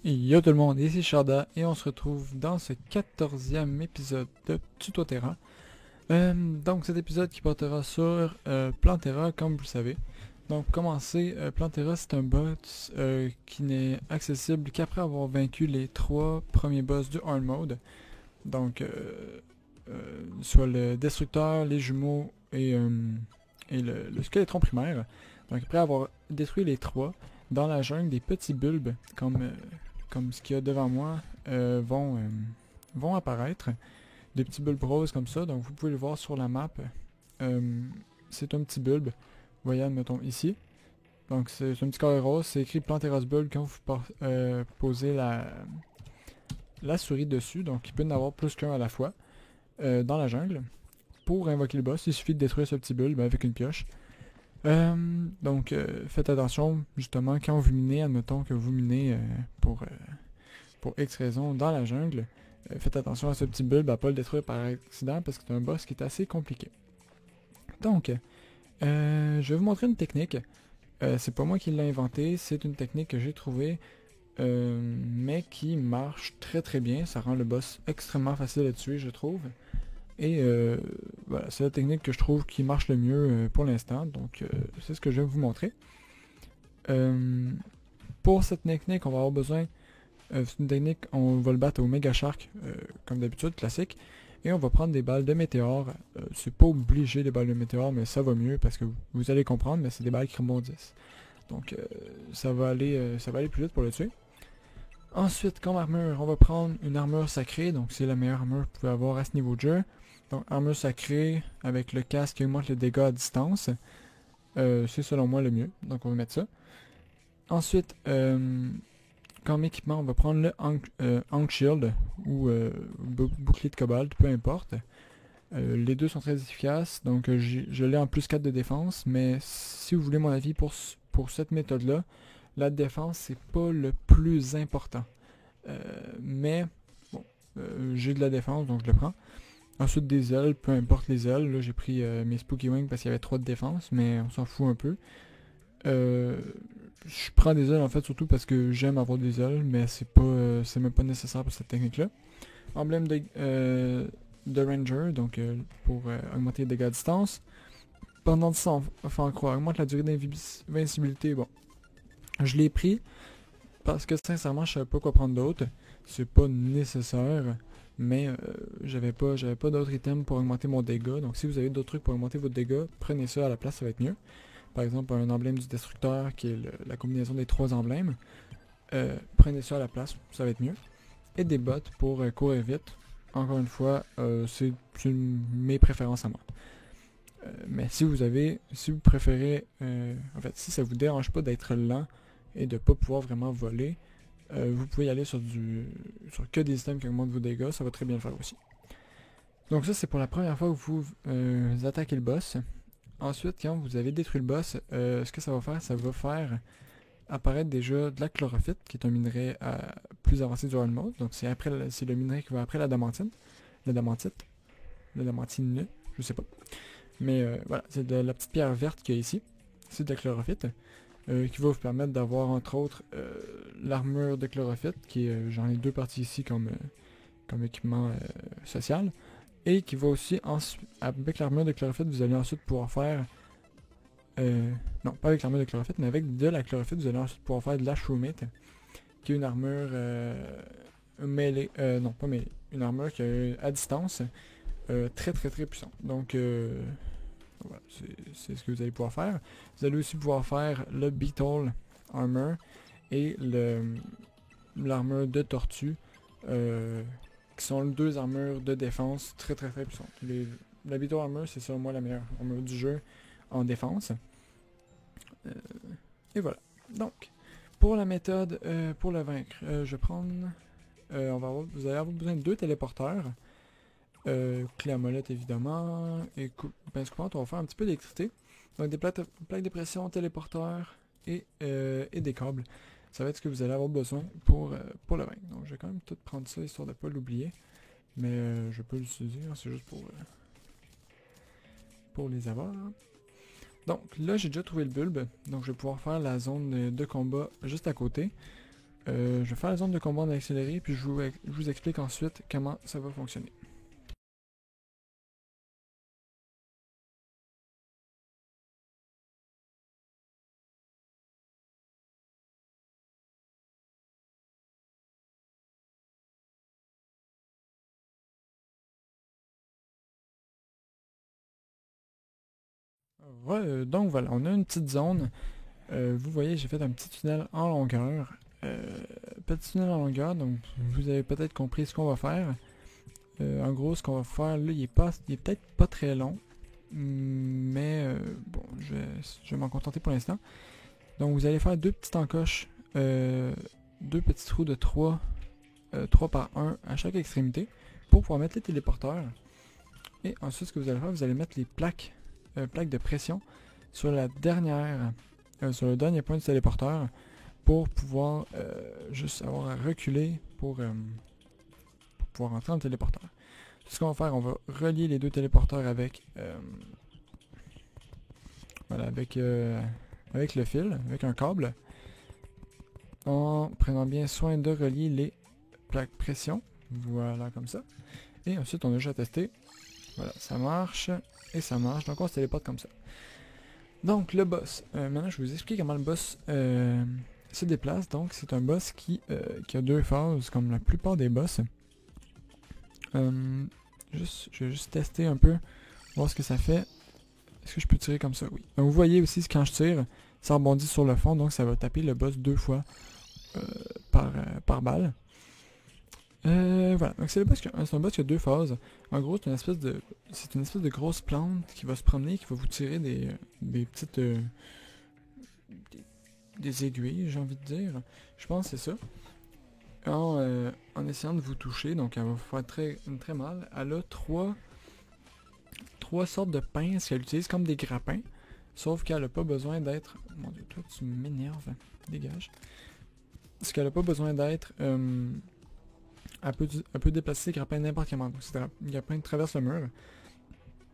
Yo tout le monde, ici Sharda et on se retrouve dans ce 14e épisode de Tutoterra. Donc cet épisode qui portera sur Plantera comme vous le savez. Donc pour commencer, Plantera c'est un boss qui n'est accessible qu'après avoir vaincu les 3 premiers boss du Hard Mode. Donc soit le Destructeur, les jumeaux et le Skeletron primaire. Donc après avoir détruit les 3, dans la jungle des petits bulbes comme ce qu'il y a devant moi vont apparaître. Des petits bulbes roses comme ça, donc vous pouvez le voir sur la map. C'est un petit bulbe, vous voyez admettons ici. Donc c'est un petit carré rose, c'est écrit Planteras Bulb quand vous posez la souris dessus, donc il peut y en avoir plus qu'un à la fois dans la jungle. Pour invoquer le boss, il suffit de détruire ce petit bulbe avec une pioche. Donc faites attention justement quand vous minez, admettons que vous minez pour X raison dans la jungle, faites attention à ce petit bulbe à pas le détruire par accident parce que c'est un boss qui est assez compliqué. Donc je vais vous montrer une technique. C'est pas moi qui l'ai inventée, c'est une technique que j'ai trouvée mais qui marche très très bien. Ça rend le boss extrêmement facile à tuer, je trouve. Et voilà, c'est la technique que je trouve qui marche le mieux pour l'instant, donc c'est ce que je vais vous montrer. Pour cette technique, on va avoir besoin, c'est une technique, on va le battre au Mega Shark, comme d'habitude, classique, et on va prendre des balles de météore. C'est pas obligé des balles de météore, mais ça va mieux, parce que vous allez comprendre, mais c'est des balles qui rebondissent. Donc ça va aller plus vite pour le tuer. Ensuite, comme armure, on va prendre une armure sacrée, donc c'est la meilleure armure que vous pouvez avoir à ce niveau de jeu. Donc armure sacrée avec le casque qui augmente le dégât à distance. C'est selon moi le mieux, donc on va mettre ça. Ensuite, comme équipement, on va prendre le Hank Shield ou bouclier de cobalt, peu importe. Les deux sont très efficaces, donc je l'ai en plus 4 de défense, mais si vous voulez mon avis pour cette méthode-là, la défense c'est pas le plus important. Mais bon, j'ai de la défense, donc je le prends. Ensuite des ailes, peu importe les ailes. Là j'ai pris mes Spooky Wings parce qu'il y avait 3 de défense, mais on s'en fout un peu. Je prends des ailes en fait surtout parce que j'aime avoir des ailes, mais c'est même pas nécessaire pour cette technique-là. Emblème de Ranger, donc pour augmenter les dégâts à distance. Pendant 10 ans, enfin croire, augmente la durée d'invincibilité. Bon, je l'ai pris parce que sincèrement je savais pas quoi prendre d'autre. C'est pas nécessaire. Mais j'avais pas d'autres items pour augmenter mon dégât. Donc si vous avez d'autres trucs pour augmenter votre dégât, prenez ça à la place, ça va être mieux. Par exemple un emblème du destructeur qui est la combinaison des 3 emblèmes. Prenez ça à la place, ça va être mieux. Et des bottes pour courir vite. Encore une fois, c'est mes préférences à moi. Mais si vous préférez, en fait, si ça vous dérange pas d'être lent et de pas pouvoir vraiment voler, vous pouvez y aller sur que des items qui augmentent vos dégâts, ça va très bien le faire aussi. Donc ça c'est pour la première fois que vous attaquez le boss. Ensuite, quand vous avez détruit le boss, ce que ça va faire apparaître déjà de la chlorophyte, qui est un minerai plus avancé du Hard Mode. Donc c'est le minerai qui va après la damantine. La damantine, je sais pas. Mais voilà, c'est de la petite pierre verte qu'il y a ici. C'est de la chlorophyte. Qui va vous permettre d'avoir entre autres l'armure de chlorophyte, qui est, j'en ai 2 parties ici comme équipement social, et qui va aussi, avec l'armure de chlorophyte, vous allez ensuite pouvoir faire, non pas avec l'armure de chlorophyte, mais avec de la chlorophyte, vous allez ensuite pouvoir faire de la Shroommate, qui est une armure mêlée, non pas mêlée, une armure qui est à distance, très très très puissante. Donc voilà, c'est ce que vous allez pouvoir faire. Vous allez aussi pouvoir faire le Beetle Armor et l'armure de tortue, qui sont 2 armures de défense très très très puissantes. La Beetle Armor, c'est selon moi la meilleure armure du jeu en défense. Et voilà. Donc, pour la méthode, pour le vaincre, je vais prendre... vous allez avoir besoin de 2 téléporteurs. Clé à molette évidemment, et pince coupante, on va faire un petit peu d'électricité. Donc des plaques de pression, téléporteurs et des câbles. Ça va être ce que vous allez avoir besoin pour le vaincre. Donc je vais quand même tout prendre ça histoire de ne pas l'oublier. Mais je peux l'utiliser, hein, c'est juste pour les avoir. Donc là j'ai déjà trouvé le bulbe, donc je vais pouvoir faire la zone de combat juste à côté. je vais faire la zone de combat en accéléré, puis je vous explique ensuite comment ça va fonctionner. Ouais, donc voilà, on a une petite zone. Vous voyez, j'ai fait un petit tunnel en longueur. Petit tunnel en longueur, donc vous avez peut-être compris ce qu'on va faire. En gros, ce qu'on va faire là, il est peut-être pas très long. Mais bon, je vais m'en contenter pour l'instant. Donc vous allez faire deux petites encoches, deux petits trous de 3 par 1 à chaque extrémité pour pouvoir mettre les téléporteurs. Et ensuite, ce que vous allez faire, vous allez mettre les plaques de pression sur la dernière, sur le dernier point du téléporteur pour pouvoir juste avoir à reculer pour pouvoir entrer dans le téléporteur. Ce qu'on va faire, on va relier les deux téléporteurs avec voilà, avec le fil, avec un câble, en prenant bien soin de relier les plaques pression. Voilà, comme ça. Et ensuite, on a déjà testé. Voilà, ça marche et ça marche. Donc, on se téléporte comme ça. Donc, le boss. Maintenant, je vais vous expliquer comment le boss se déplace. Donc, c'est un boss qui a deux phases, comme la plupart des boss. Je vais juste tester un peu, voir ce que ça fait. Est-ce que je peux tirer comme ça? Oui. Donc, vous voyez aussi, quand je tire, ça rebondit sur le fond, donc ça va taper le boss 2 fois par balle. Voilà, donc c'est un boss qui a deux phases. En gros, c'est une espèce de grosse plante qui va se promener, qui va vous tirer des petites des aiguilles, j'ai envie de dire. Je pense que c'est ça. En essayant de vous toucher, donc elle va vous faire très mal. Elle a trois sortes de pinces qu'elle utilise comme des grappins, sauf qu'elle n'a pas besoin d'être... Mon dieu, toi tu m'énerves, dégage. Parce qu'elle n'a pas besoin d'être... Elle peut déplacer ses grappins n'importe comment. Donc, ces grappins traversent le mur.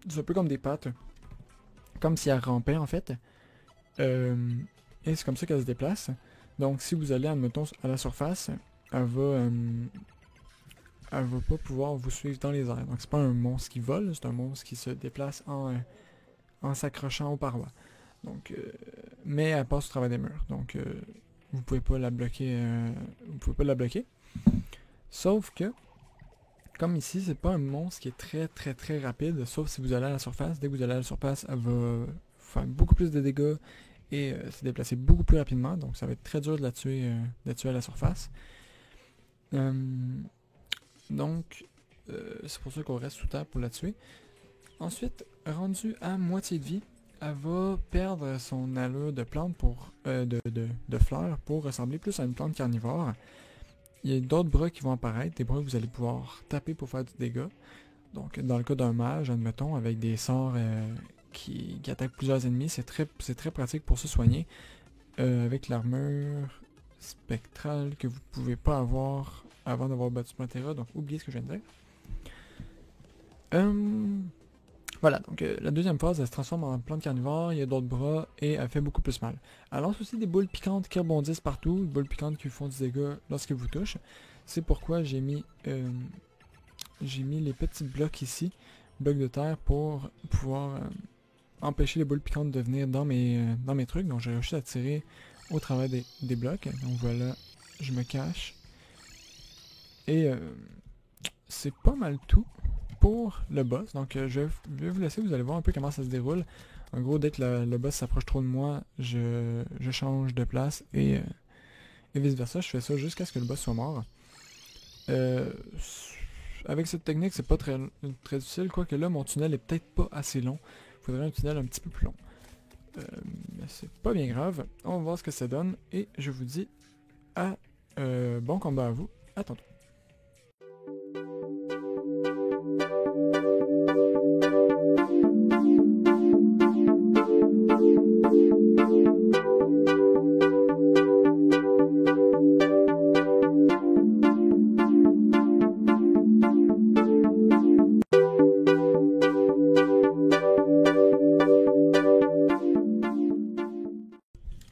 C'est un peu comme des pattes. Comme si elle rampait en fait. Et c'est comme ça qu'elle se déplace. Donc si vous allez, admettons, à la surface, elle va pas pouvoir vous suivre dans les airs. Donc c'est pas un monstre qui vole, c'est un monstre qui se déplace en s'accrochant aux parois. Donc, mais elle passe au travers des murs. Donc vous pouvez pas la bloquer. Sauf que, comme ici, c'est pas un monstre qui est très rapide, sauf si vous allez à la surface. Dès que vous allez à la surface, elle va faire beaucoup plus de dégâts et se déplacer beaucoup plus rapidement. Donc ça va être très dur de la tuer à la surface. Donc, c'est pour ça qu'on reste sous terre pour la tuer. Ensuite, rendue à moitié de vie, elle va perdre son allure de plante de fleurs pour ressembler plus à une plante carnivore. Il y a d'autres bras qui vont apparaître, des bras que vous allez pouvoir taper pour faire du dégât. Donc dans le cas d'un mage, admettons, avec des sorts qui attaquent plusieurs ennemis, c'est très pratique pour se soigner. Avec l'armure spectrale que vous pouvez pas avoir avant d'avoir battu Pantera, donc oubliez ce que je viens de dire. Voilà, donc la deuxième phase, elle se transforme en plante carnivore, il y a d'autres bras et elle fait beaucoup plus mal. Elle lance aussi des boules piquantes qui rebondissent partout, des boules piquantes qui font du dégât lorsqu'elles vous touchent. C'est pourquoi j'ai mis les petits blocs ici, blocs de terre, pour pouvoir empêcher les boules piquantes de venir dans mes trucs. Donc j'ai réussi à tirer au travers des blocs. Donc voilà, je me cache. Et c'est pas mal tout pour le boss. Donc je vais vous laisser, vous allez voir un peu comment ça se déroule. En gros, dès que le boss s'approche trop de moi, je change de place et vice versa. Je fais ça jusqu'à ce que le boss soit mort. Avec cette technique, c'est pas très difficile, quoique là, mon tunnel est peut-être pas assez long. Il faudrait un tunnel un petit peu plus long. Mais c'est pas bien grave. On va voir ce que ça donne et je vous dis à bon combat à vous. À tantôt.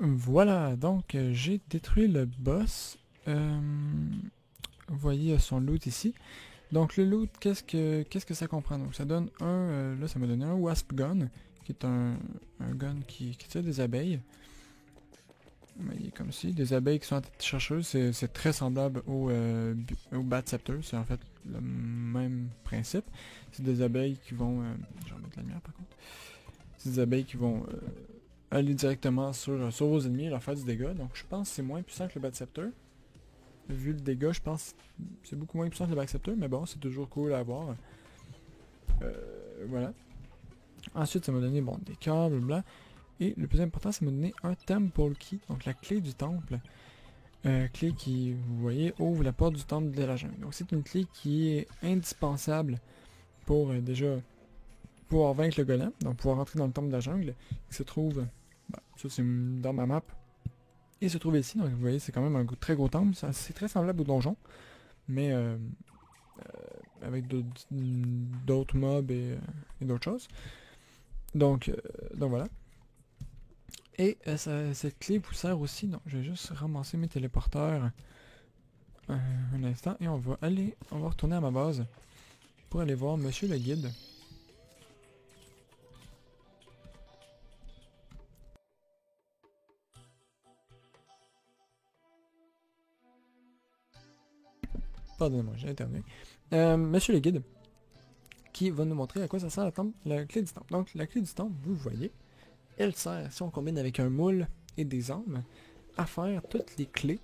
Voilà, donc j'ai détruit le boss. vous voyez son loot ici. Donc le loot, qu'est-ce que ça comprend? Donc ça donne là ça m'a donné un Wasp Gun, qui est un gun qui tire des abeilles. Il est comme ci, des abeilles qui sont en tête chercheuse, c'est très semblable au Bat Scepter, c'est en fait le même principe. C'est des abeilles qui vont, je vais remettre la lumière par contre, c'est des abeilles qui vont aller directement sur vos ennemis et leur faire du dégât, donc je pense que c'est moins puissant que le Bat Scepter. Vu le dégât, je pense que c'est beaucoup moins puissant que le Bat Scepter, mais bon, c'est toujours cool à avoir. Voilà. Ensuite, ça m'a donné bon, des câbles blancs. Et le plus important, ça m'a donné un Temple Key, donc la clé du temple. Clé qui, vous voyez, ouvre la porte du temple de la jungle. Donc c'est une clé qui est indispensable pour déjà pouvoir vaincre le golem, donc pouvoir entrer dans le temple de la jungle, qui se trouve, ça c'est dans ma map, et il se trouve ici, donc vous voyez c'est quand même un très gros temple, c'est très semblable au donjon, mais avec d'autres mobs et d'autres choses. Donc voilà. Et cette clé vous sert aussi, donc je vais juste ramasser mes téléporteurs un instant et on va retourner à ma base pour aller voir Monsieur le Guide. Pardonnez-moi, j'ai intervenu. Monsieur le Guide, qui va nous montrer à quoi ça sert la clé du temple. Donc la clé du temple, vous le voyez, elle sert, si on combine avec un moule et des armes, à faire toutes les clés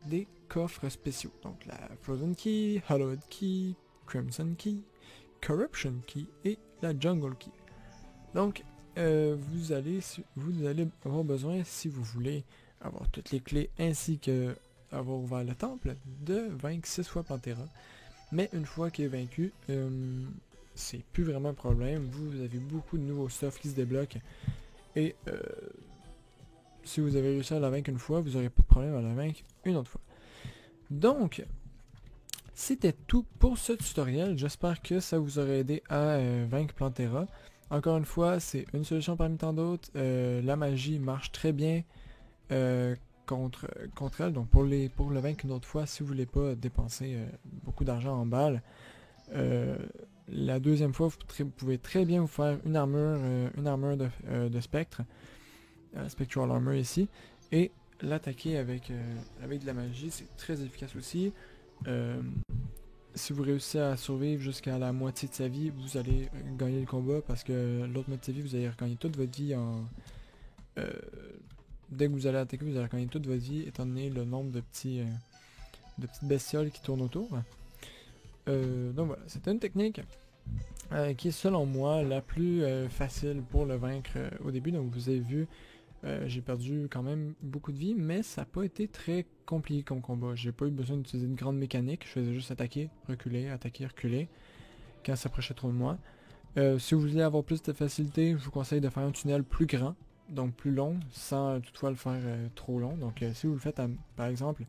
des coffres spéciaux. Donc la Frozen Key, Hallowed Key, Crimson Key, Corruption Key et la Jungle Key. Donc vous allez avoir besoin, si vous voulez avoir toutes les clés ainsi que avoir ouvert le temple, de vaincre 6 fois Plantera. Mais une fois qu'il est vaincu, c'est plus vraiment un problème. Vous avez beaucoup de nouveaux stuff qui se débloquent. Et si vous avez réussi à la vaincre une fois, vous n'aurez pas de problème à la vaincre une autre fois. Donc, c'était tout pour ce tutoriel. J'espère que ça vous aurait aidé à vaincre Plantera. Encore une fois, c'est une solution parmi tant d'autres. La magie marche très bien contre elle. Donc pour le vaincre une autre fois, si vous voulez pas dépenser beaucoup d'argent en balles, la deuxième fois, vous pouvez très bien vous faire une armure de spectre, Spectral Armor ici, et l'attaquer avec de la magie, c'est très efficace aussi. Si vous réussissez à survivre jusqu'à la moitié de sa vie, vous allez gagner le combat, parce que l'autre moitié de sa vie, vous allez regagner toute votre vie dès que vous allez attaquer, vous allez regagner toute votre vie, étant donné le nombre de petites bestioles qui tournent autour. Donc voilà, c'est une technique qui est selon moi la plus facile pour le vaincre au début. Donc vous avez vu, j'ai perdu quand même beaucoup de vie, mais ça n'a pas été très compliqué comme combat. J'ai pas eu besoin d'utiliser une grande mécanique, je faisais juste attaquer, reculer, quand ça s'approchait trop de moi. Si vous voulez avoir plus de facilité, je vous conseille de faire un tunnel plus grand, donc plus long, sans toutefois le faire trop long. Donc si vous le faites par exemple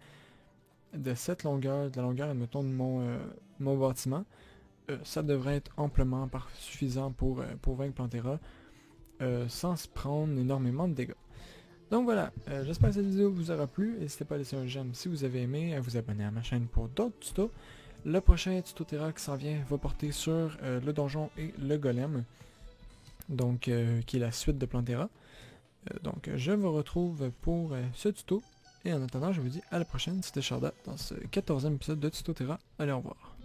de la longueur admettons de mon bâtiment, ça devrait être amplement suffisant pour vaincre Plantera sans se prendre énormément de dégâts. Donc voilà, j'espère que cette vidéo vous aura plu. N'hésitez pas à laisser un j'aime si vous avez aimé, à vous abonner à ma chaîne pour d'autres tutos. Le prochain tuto Terra qui s'en vient va porter sur le donjon et le golem, donc qui est la suite de Plantera. Donc je vous retrouve pour ce tuto. Et en attendant, je vous dis à la prochaine. C'était Sharda dans ce 14e épisode de Tuto Terra. Allez, au revoir.